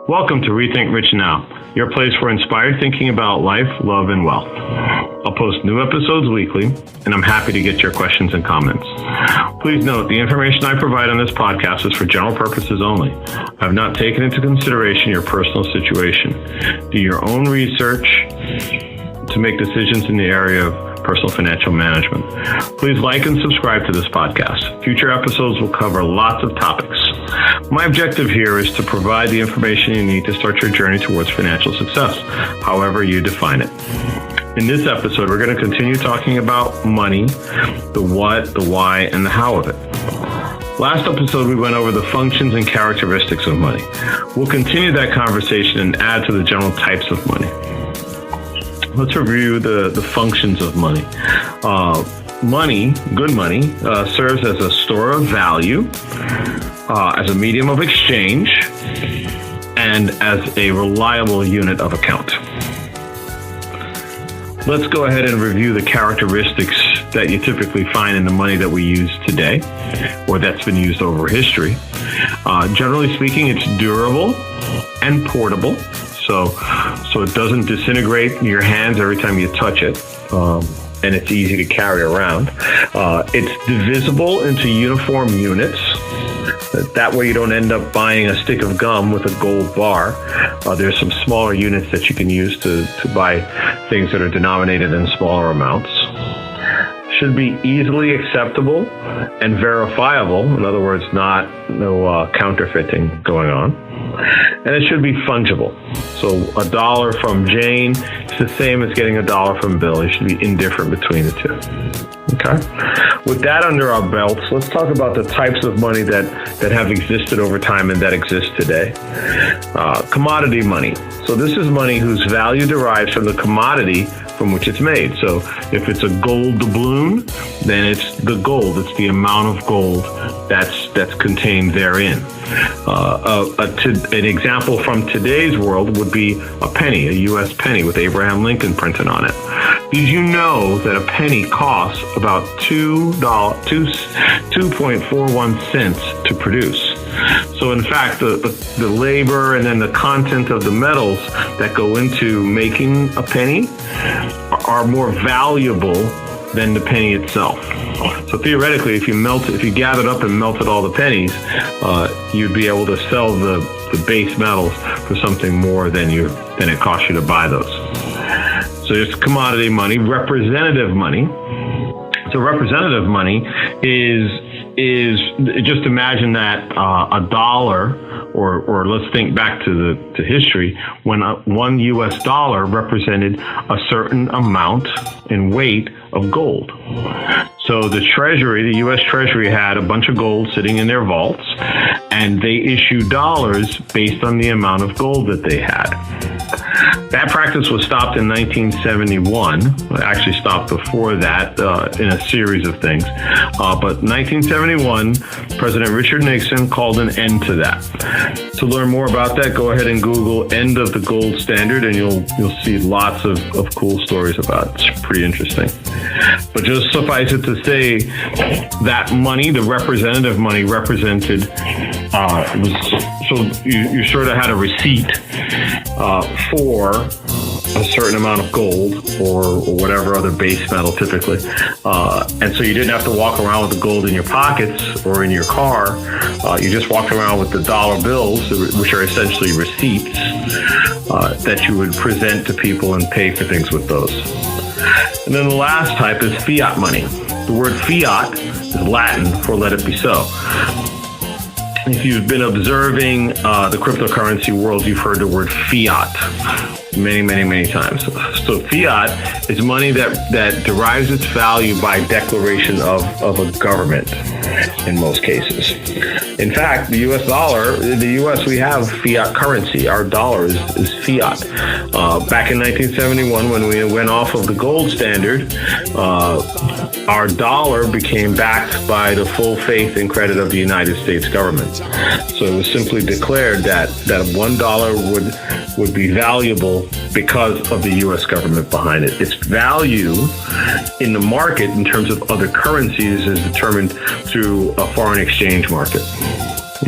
Welcome to Rethink Rich Now, your place for inspired thinking about life, love, and wealth. I'll post new episodes weekly, and I'm happy to get your questions and comments. Please note, the information I provide on this podcast is for general purposes only. I have not taken into consideration your personal situation. Do your own research to make decisions in the area of personal financial management. Please like and subscribe to this podcast. Future episodes will cover lots of topics. My objective here is to provide the information you need to start your journey towards financial success, however you define it. In this episode, we're going to continue talking about money, the what, the why, and the how of it. Last episode, we went over the functions and characteristics of money. We'll continue that conversation and add to the general types of money. Let's review the functions of money. Money, good money, serves as a store of value, as a medium of exchange, and as a reliable unit of account. Let's go ahead and review the characteristics that you typically find in the money that we use today, or that's been used over history. Generally speaking, it's durable and portable. So it doesn't disintegrate in your hands every time you touch it, and it's easy to carry around. It's divisible into uniform units. That way you don't end up buying a stick of gum with a gold bar. There's some smaller units that you can use to buy things that are denominated in smaller amounts. Should be easily acceptable and verifiable. In other words, no counterfeiting going on. And it should be fungible. So $1 from Jane is the same as getting $1 from Bill. You should be indifferent between the two. Okay. With that under our belts, let's talk about the types of money that have existed over time and that exist today. Commodity money. So this is money whose value derives from the commodity from which it's made. So if it's a gold doubloon, then it's the gold. It's the amount of gold that's contained therein. An example from today's world would be a penny, a U.S. penny with Abraham Lincoln printed on it. Did you know that a penny costs about $2.41 cents to produce? So in fact, the labor and then the content of the metals that go into making a penny are more valuable than the penny itself. So theoretically, if you gathered up and melted all the pennies, you'd be able to sell the base metals for something more than it cost you to buy those. So it's commodity money. Representative money. So representative money is just imagine that a dollar, or let's think back to history, when one U.S. dollar represented a certain amount in weight of gold. So the U.S. Treasury had a bunch of gold sitting in their vaults, and they issued dollars based on the amount of gold that they had. That practice was stopped in 1971. It actually stopped before that in a series of things. But 1971, President Richard Nixon called an end to that. To learn more about that, go ahead and Google "end of the gold standard," and you'll see lots of cool stories about it. It's pretty interesting. But just suffice it to say that money, the representative money, represented, so you sort of had a receipt for a certain amount of gold or whatever other base metal typically. And so you didn't have to walk around with the gold in your pockets or in your car. You just walked around with the dollar bills, which are essentially receipts that you would present to people and pay for things with those. And then the last type is fiat money. The word fiat is Latin for let it be so. If you've been observing the cryptocurrency world, you've heard the word fiat many, many, many times. So fiat is money that derives its value by declaration of a government in most cases. In fact, the U.S. dollar, in the U.S. we have fiat currency. Our dollar is fiat. Back in 1971, when we went off of the gold standard, our dollar became backed by the full faith and credit of the United States government. So it was simply declared that $1 would be valuable because of the U.S. government behind it. Its value in the market in terms of other currencies is determined through a foreign exchange market.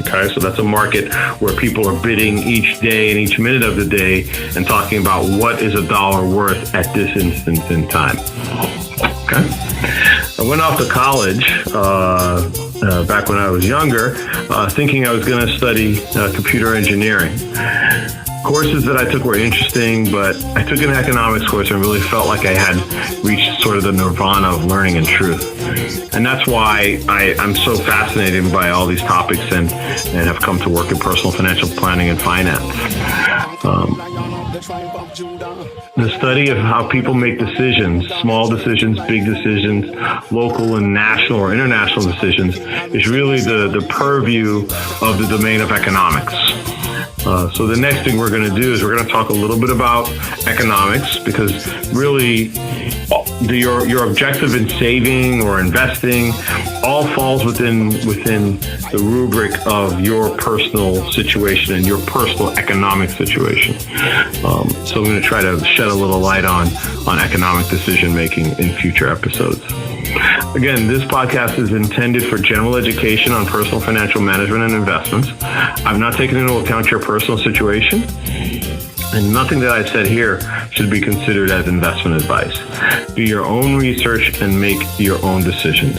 Okay, so that's a market where people are bidding each day and each minute of the day and talking about what is a dollar worth at this instance in time. Okay. I went off to college back when I was younger, thinking I was going to study computer engineering. Courses that I took were interesting, but I took an economics course and really felt like I had reached sort of the nirvana of learning and truth. And that's why I'm so fascinated by all these topics and have come to work in personal financial planning and finance. The study of how people make decisions, small decisions, big decisions, local and national or international decisions, is really the purview of the domain of economics. So the next thing we're going to do is we're going to talk a little bit about economics, because really your objective in saving or investing all falls within the rubric of your personal situation and your personal economic situation. So I'm going to try to shed a little light on economic decision making in future episodes. Again, this podcast is intended for general education on personal financial management and investments. I've not taken into account your personal situation, and nothing that I've said here should be considered as investment advice. Do your own research and make your own decisions.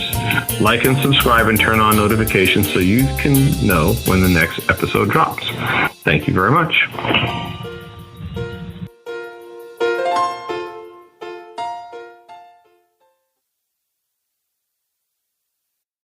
Like and subscribe and turn on notifications so you can know when the next episode drops. Thank you very much.